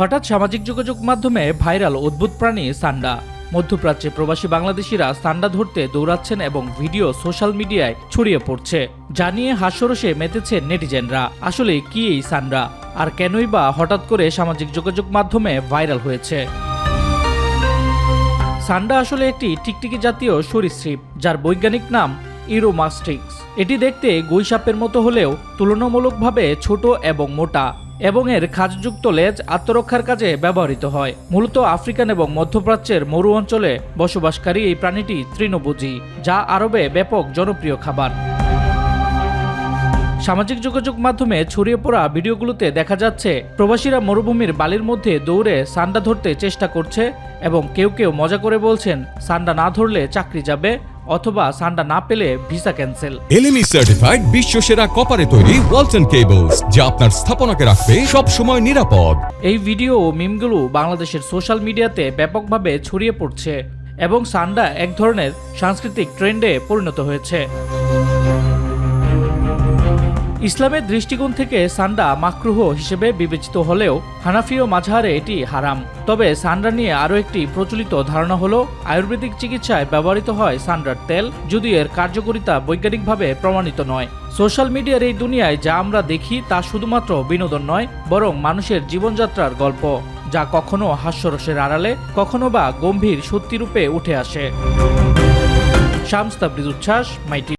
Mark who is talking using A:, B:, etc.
A: হঠাৎ সামাজিক যোগাযোগ মাধ্যমে ভাইরাল অদ্ভুত প্রাণী সান্ডা। মধ্যপ্রাচ্যে প্রবাসী বাংলাদেশিরা সান্ডা ধরতে দৌড়াচ্ছেন এবং ভিডিও সোশ্যাল মিডিয়ায় ছড়িয়ে পড়ছে, যা নিয়ে হাস্যরসে মেতেছে নেটিজেনরা। আসলে কি এই সান্ডা, আর কেনই বা হঠাৎ করে সামাজিক যোগাযোগ মাধ্যমে ভাইরাল হয়েছে? সান্ডা আসলে একটি টিকটিকি জাতীয় সরীসৃপ, যার বৈজ্ঞানিক নাম ইউরোমাস্টিক্স। এটি দেখতে গুইসাপের মতো হলেও তুলনামূলকভাবে ছোট এবং মোটা, এবং এর খাঁজযুক্ত লেজ আত্মরক্ষার কাজে ব্যবহৃত হয়। মূলত আফ্রিকান এবং মধ্যপ্রাচ্যের মরু অঞ্চলে বসবাসকারী এই প্রাণীটি তৃণভোজী, যা আরবে ব্যাপক জনপ্রিয় খাবার। সামাজিক যোগাযোগ মাধ্যমে ছড়িয়ে পড়া ভিডিওগুলোতে দেখা যাচ্ছে প্রবাসীরা মরুভূমির বালির মধ্যে দৌড়ে সান্ডা ধরতে চেষ্টা করছে, এবং কেউ কেউ মজা করে বলছেন সান্ডা না ধরলে চাকরি যাবে, অথবা সান্ডা না পেলে ভিসা ক্যান্সেল।
B: এলএমই সার্টিফাইড বিশ্বসেরা কপারে তৈরি ওয়ালটন কেবলস, যা আপনার স্থাপনাকে রাখবে সব সময় নিরাপদ।
A: এই ভিডিও ও মিমগুলো বাংলাদেশের সোশ্যাল মিডিয়াতে ব্যাপকভাবে ছড়িয়ে পড়ছে, এবং সান্ডা এক ধরনের সাংস্কৃতিক ট্রেন্ডে পরিণত হয়েছে। ইসলামের দৃষ্টিকোণ থেকে সান্ডা মাকরুহ হিসেবে বিবেচিত হলেও হানাফি ও মাযহারে এটি হারাম। তবে সান্ডা নিয়ে আরও একটি প্রচলিত ধারণা হলো আয়ুর্বেদিক চিকিৎসায় ব্যবহৃত হয় সান্ডার তেল, যদিও এর কার্যকারিতা বৈজ্ঞানিকভাবে প্রমাণিত নয়। সোশ্যাল মিডিয়ার এই দুনিয়ায় যা আমরা দেখি তা শুধুমাত্র বিনোদন নয়, বরং মানুষের জীবনযাত্রার গল্প, যা কখনো হাস্যরসের আড়ালে, কখনো বা গম্ভীর সত্যিরূপে উঠে আসে। শামস তাবরিজ উচ্ছ্বাস, মাই টিভি।